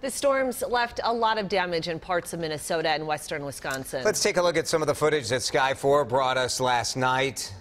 The storms left a lot of damage in parts of Minnesota and western Wisconsin. Let's take a look at some of the footage that Sky 4 brought us last night.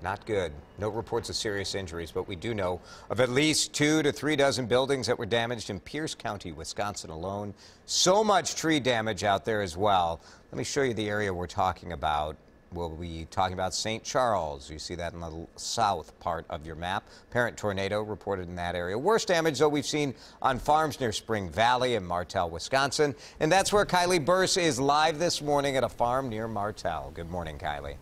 Not good. No reports of serious injuries, but we do know of at least 2 to 3 dozen buildings that were damaged in Peirce County, Wisconsin alone. So much tree damage out there as well. Let me show you the area we're talking about. We'll be talking about St. Charles. You see that in the south part of your map. Parent tornado reported in that area. Worst damage, though, we've seen on farms near Spring Valley and Martell, Wisconsin. And that's where Kylie Bearse is live this morning at a farm near Martell. Good morning, Kylie.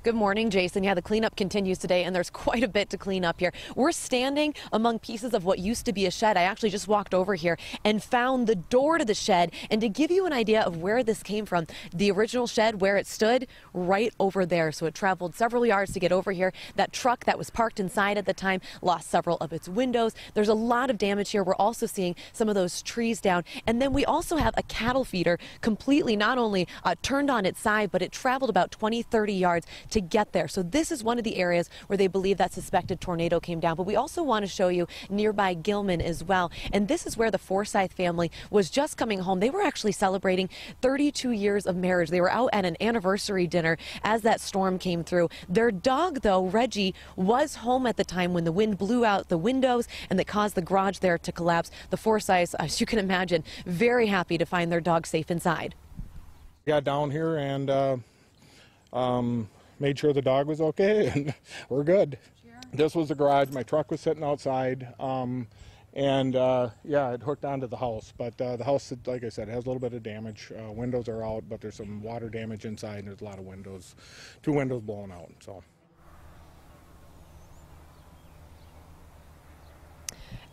Good morning, Jason. Yeah, the cleanup continues today, and there's quite a bit to clean up here. We're standing among pieces of what used to be a shed. I actually just walked over here and found the door to the shed. And to give you an idea of where this came from, the original shed, where it stood, right over there. So it traveled several yards to get over here. That truck that was parked inside at the time lost several of its windows. There's a lot of damage here. We're also seeing some of those trees down. And then we also have a cattle feeder completely not only turned on its side, but it traveled about 20, 30 yards to get there. So this is one of the areas where they believe that suspected tornado came down. But we also want to show you nearby Gilman as well. And this is where the Forsyth family was just coming home. They were actually celebrating 32 years of marriage. They were out at an anniversary dinner as that storm came through. Their dog, though, Reggie, was home at the time when the wind blew out the windows and that caused the garage there to collapse. The Forsyths, as you can imagine, very happy to find their dog safe inside. Got down here and made sure the dog was okay, and we're good. Sure. This was the garage. My truck was sitting outside, yeah, it hooked onto the house. But the house, like I said, has a little bit of damage. Windows are out, but there's some water damage inside, and there's a lot of windows, 2 windows blown out. So.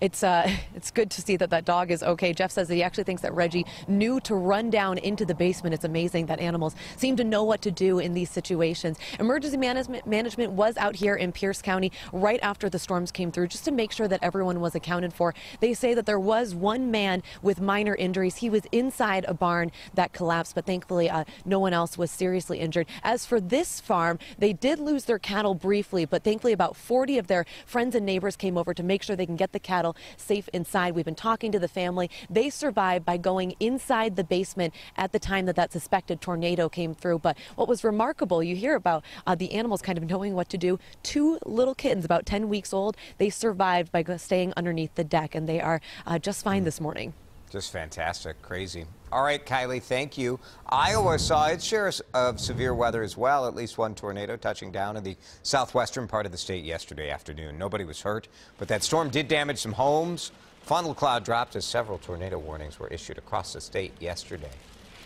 It's good to see that that dog is okay. Jeff says that he actually thinks that Reggie knew to run down into the basement. It's amazing that animals seem to know what to do in these situations. Emergency management was out here in Peirce County right after the storms came through just to make sure that everyone was accounted for. They say that there was one man with minor injuries. He was inside a barn that collapsed, but thankfully no one else was seriously injured. As for this farm, they did lose their cattle briefly, but thankfully about 40 of their friends and neighbors came over to make sure they can get the cattle safe inside. We've been talking to the family. They survived by going inside the basement at the time that that suspected tornado came through. But what was remarkable, you hear about the animals kind of knowing what to do. 2 little kittens, about 10 weeks old, they survived by staying underneath the deck, and they are just fine this morning. Just fantastic. Crazy. All right, Kylie, thank you. Iowa saw its share of severe weather as well. At least 1 tornado touching down in the southwestern part of the state yesterday afternoon. Nobody was hurt, but that storm did damage some homes. Funnel cloud dropped as several tornado warnings were issued across the state yesterday.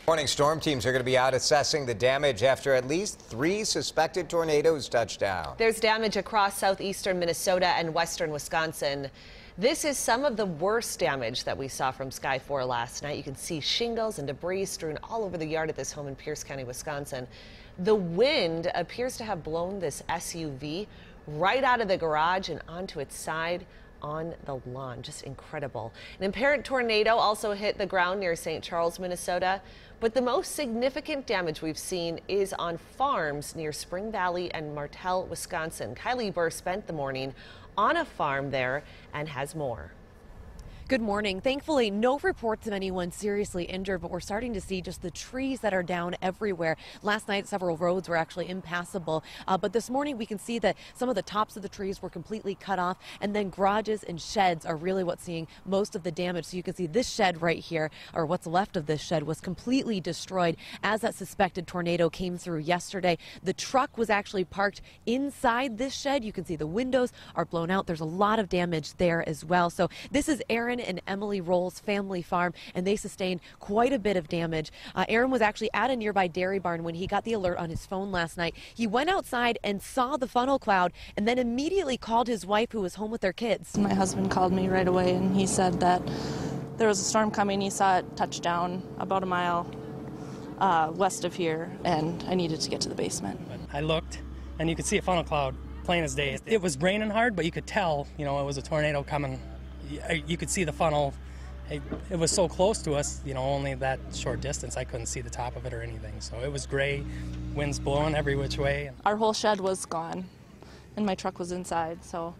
Morning storm teams are going to be out assessing the damage after at least 3 suspected tornadoes touched down. There's damage across southeastern Minnesota and western Wisconsin. This is some of the worst damage that we saw from Sky 4 last night. You can see shingles and debris strewn all over the yard at this home in Peirce County, Wisconsin. The wind appears to have blown this SUV right out of the garage and onto its side on the lawn. Just incredible. An apparent tornado also hit the ground near St. Charles, Minnesota. But the most significant damage we've seen is on farms near Spring Valley and Martell, Wisconsin. Kylie Bearse spent the morning on a farm there and has more. Good morning. Thankfully, no reports of anyone seriously injured, but we're starting to see just the trees that are down everywhere. Last night, several roads were actually impassable, but this morning we can see that some of the tops of the trees were completely cut off, and then garages and sheds are really what's seeing most of the damage. So you can see this shed right here, or what's left of this shed, was completely destroyed as that suspected tornado came through yesterday. The truck was actually parked inside this shed. You can see the windows are blown out. There's a lot of damage there as well. So this is Aaron and Emily Roll's family farm, and they sustained quite a bit of damage. Aaron was actually at a nearby dairy barn when he got the alert on his phone last night. He went outside and saw the funnel cloud and then immediately called his wife, who was home with their kids. My husband called me right away, and he said that there was a storm coming. He saw it touch down about a mile west of here, and I needed to get to the basement. I looked, and you could see a funnel cloud plain as day. It was raining hard, but you could tell, it was a tornado coming. You could see the funnel. It was so close to us, only that short distance. I couldn't see the top of it or anything. So it was gray, winds blowing every which way. Our whole shed was gone, and my truck was inside. So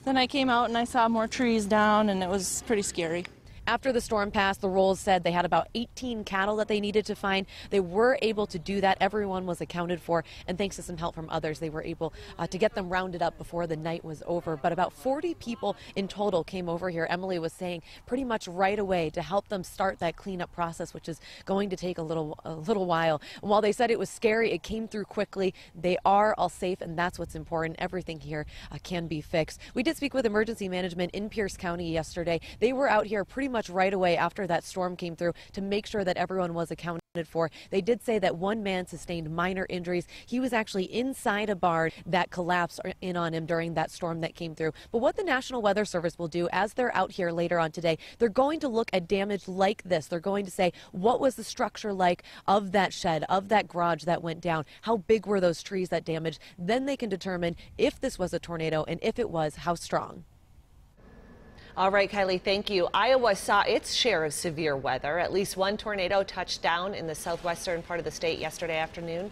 then I came out and I saw more trees down, and it was pretty scary. After the storm passed, the Rolls said they had about 18 cattle that they needed to find. They were able to do that. Everyone was accounted for, and thanks to some help from others, they were able to get them rounded up before the night was over. But about 40 people in total came over here, Emily was saying, pretty much right away to help them start that cleanup process, which is going to take a little while. And while they said it was scary, it came through quickly. They are all safe, and that's what's important. Everything here can be fixed. We did speak with emergency management in Peirce County yesterday. They were out here pretty much right away after that storm came through to make sure that everyone was accounted for. They did say that one man sustained minor injuries. He was actually inside a barn that collapsed in on him during that storm that came through. But what the National Weather Service will do as they're out here later on today, they're going to look at damage like this. They're going to say, what was the structure like of that shed, of that garage that went down? How big were those trees that damaged? Then they can determine if this was a tornado, and if it was, how strong. All right, Kylie, thank you. Iowa saw its share of severe weather. At least one tornado touched down in the southwestern part of the state yesterday afternoon.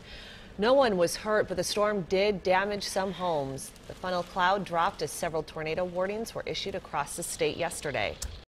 No one was hurt, but the storm did damage some homes. The funnel cloud dropped as several tornado warnings were issued across the state yesterday.